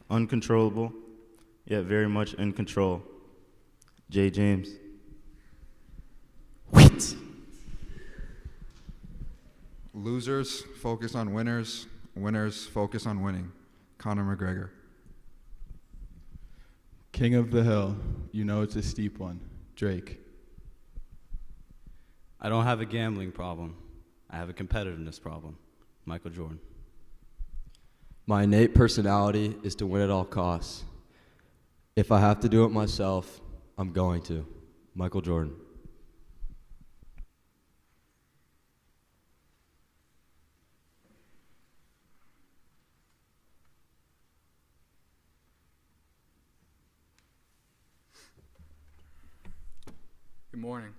uncontrollable, yet very much in control. J. James. Wait. Losers focus on winners. Winners focus on winning. Conor McGregor. King of the hill, you know it's a steep one. Drake. I don't have a gambling problem. I have a competitiveness problem. Michael Jordan. My innate personality is to win at all costs. If I have to do it myself, I'm going to. Michael Jordan. Good morning.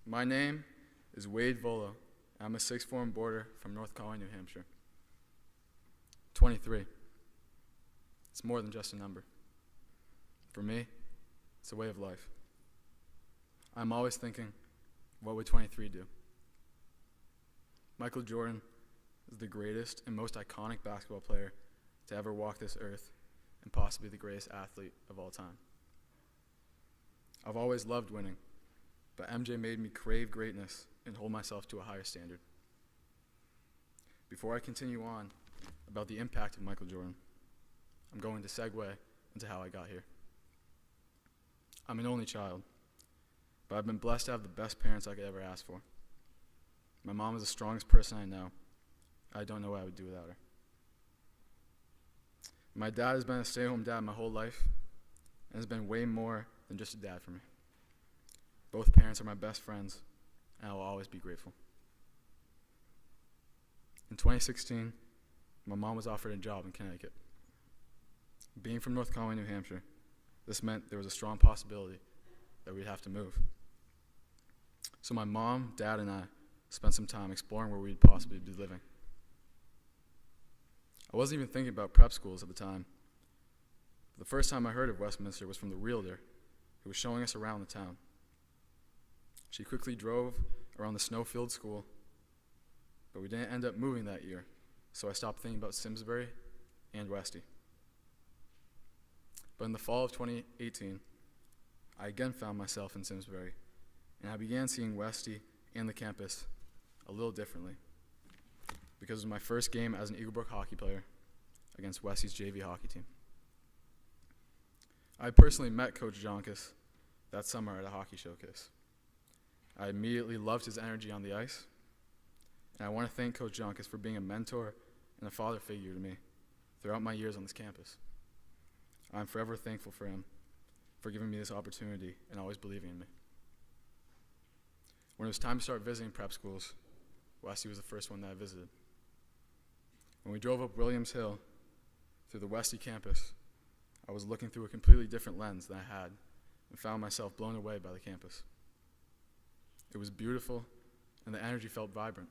My name is Wade Volo. I'm a sixth form boarder from North Conway, New Hampshire. 23. It's more than just a number. For me, it's a way of life. I'm always thinking, what would 23 do? Michael Jordan is the greatest and most iconic basketball player to ever walk this earth, and possibly the greatest athlete of all time. I've always loved winning, but MJ made me crave greatness and hold myself to a higher standard. Before I continue on about the impact of Michael Jordan, I'm going to segue into how I got here. I'm an only child, but I've been blessed to have the best parents I could ever ask for. My mom is the strongest person I know. I don't know what I would do without her. My dad has been a stay-at-home dad my whole life, and has been way more than just a dad for me. Both parents are my best friends, and I will always be grateful. In 2016, my mom was offered a job in Connecticut. Being from North Conway, New Hampshire, this meant there was a strong possibility that we'd have to move. So my mom, dad, and I spent some time exploring where we'd possibly be living. I wasn't even thinking about prep schools at the time. The first time I heard of Westminster was from the realtor who was showing us around the town. She quickly drove around the snow-filled school, but we didn't end up moving that year, so I stopped thinking about Simsbury and Westy. But in the fall of 2018, I again found myself in Simsbury, and I began seeing Westy and the campus a little differently, because it was my first game as an Eaglebrook hockey player against Westy's JV hockey team. I personally met Coach Jonkis that summer at a hockey showcase. I immediately loved his energy on the ice, and I want to thank Coach Jonkis for being a mentor and a father figure to me throughout my years on this campus. I'm forever thankful for him for giving me this opportunity and always believing in me. When it was time to start visiting prep schools, Westy was the first one that I visited. When we drove up Williams Hill through the Westy campus, I was looking through a completely different lens than I had and found myself blown away by the campus. It was beautiful, and the energy felt vibrant.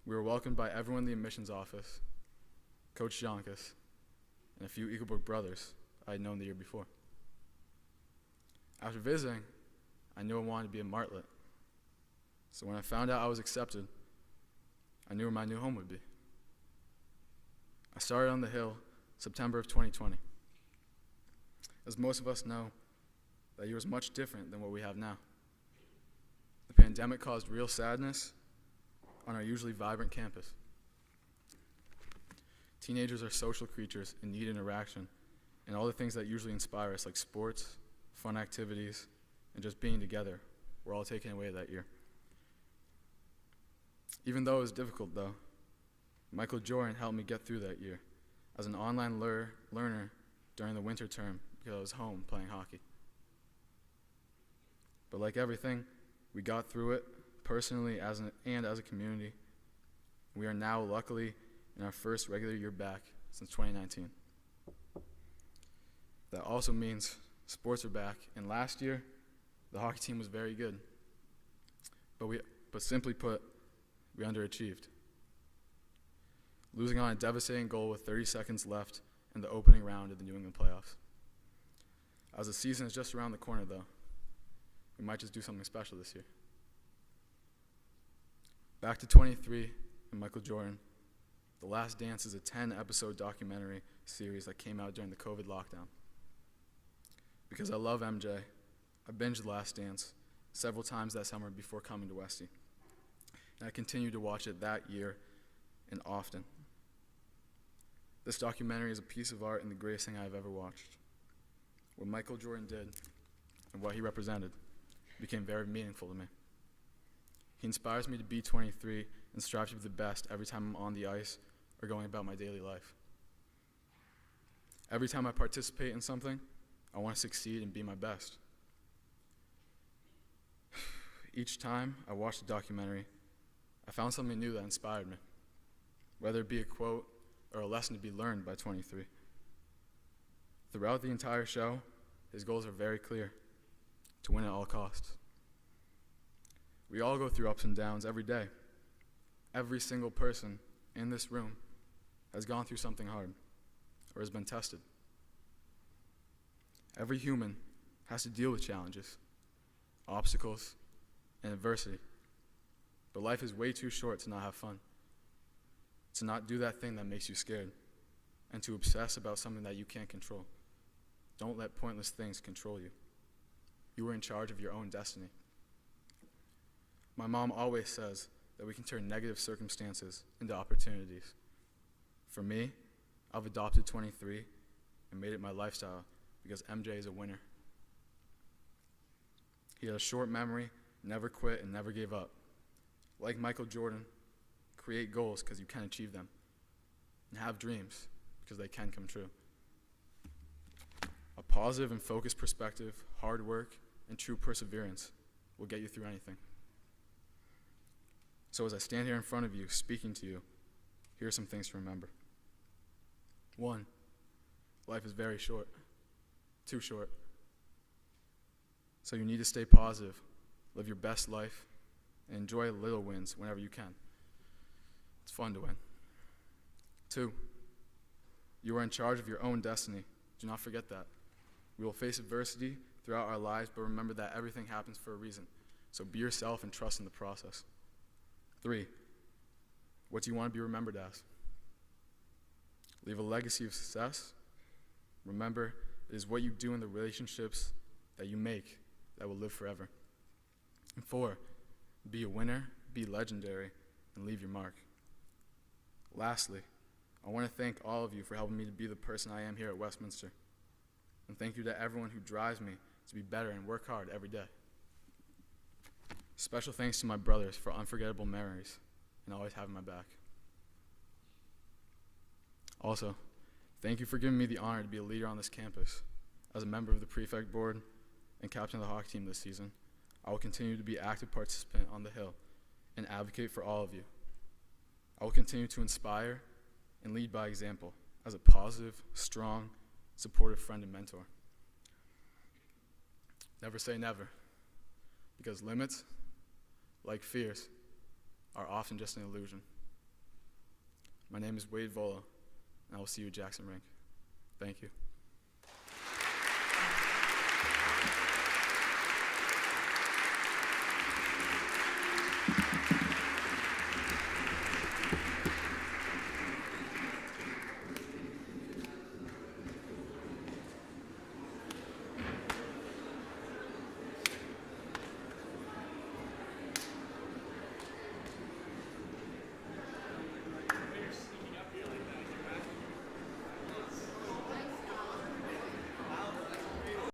We were welcomed by everyone in the admissions office, Coach Jonkis, and a few Eaglebrook brothers I had known the year before. After visiting, I knew I wanted to be a Martlet. So when I found out I was accepted, I knew where my new home would be. I started on the Hill September of 2020. As most of us know, that year was much different than what we have now. The pandemic caused real sadness on our usually vibrant campus. Teenagers are social creatures and need interaction, and all the things that usually inspire us, like sports, fun activities, and just being together, were all taken away that year. Even though it was difficult, though, Michael Jordan helped me get through that year as an online learner during the winter term because I was home playing hockey. But like everything, we got through it personally and as a community. We are now luckily in our first regular year back since 2019. That also means sports are back, and last year, the hockey team was very good. But simply put, we underachieved, losing on a devastating goal with 30 seconds left in the opening round of the New England playoffs. As the season is just around the corner, though, we might just do something special this year. Back to 23 and Michael Jordan. The Last Dance is a 10-episode documentary series that came out during the COVID lockdown. Because I love MJ, I binged Last Dance several times that summer before coming to Westy. And I continued to watch it that year and often. This documentary is a piece of art and the greatest thing I've ever watched. What Michael Jordan did and what he represented became very meaningful to me. He inspires me to be 23 and strive to be the best every time I'm on the ice or going about my daily life. Every time I participate in something, I want to succeed and be my best. Each time I watched the documentary, I found something new that inspired me, whether it be a quote or a lesson to be learned by 23. Throughout the entire show, his goals are very clear: to win at all costs. We all go through ups and downs every day. Every single person in this room has gone through something hard or has been tested. Every human has to deal with challenges, obstacles, and adversity. But life is way too short to not have fun, to not do that thing that makes you scared, and to obsess about something that you can't control. Don't let pointless things control you. You are in charge of your own destiny. My mom always says that we can turn negative circumstances into opportunities. For me, I've adopted 23 and made it my lifestyle because MJ is a winner. He had a short memory, never quit, and never gave up. Like Michael Jordan, create goals because you can achieve them, and have dreams because they can come true. A positive and focused perspective, hard work, and true perseverance will get you through anything. So as I stand here in front of you, speaking to you, here are some things to remember. 1, life is very short, too short. So you need to stay positive, live your best life, and enjoy little wins whenever you can. It's fun to win. 2, you are in charge of your own destiny. Do not forget that. We will face adversity throughout our lives, but remember that everything happens for a reason. So be yourself and trust in the process. 3, what do you want to be remembered as? Leave a legacy of success. Remember, it is what you do in the relationships that you make that will live forever. And 4, be a winner, be legendary, and leave your mark. Lastly, I want to thank all of you for helping me to be the person I am here at Westminster. And thank you to everyone who drives me to be better and work hard every day. Special thanks to my brothers for unforgettable memories and always having my back. Also, thank you for giving me the honor to be a leader on this campus. As a member of the prefect board and captain of the hockey team this season, I will continue to be an active participant on the Hill and advocate for all of you. I will continue to inspire and lead by example as a positive, strong, supportive friend and mentor. Never say never, because limits, like fears, are often just an illusion. My name is Wade Vola, and I will see you at Jackson Rink. Thank you.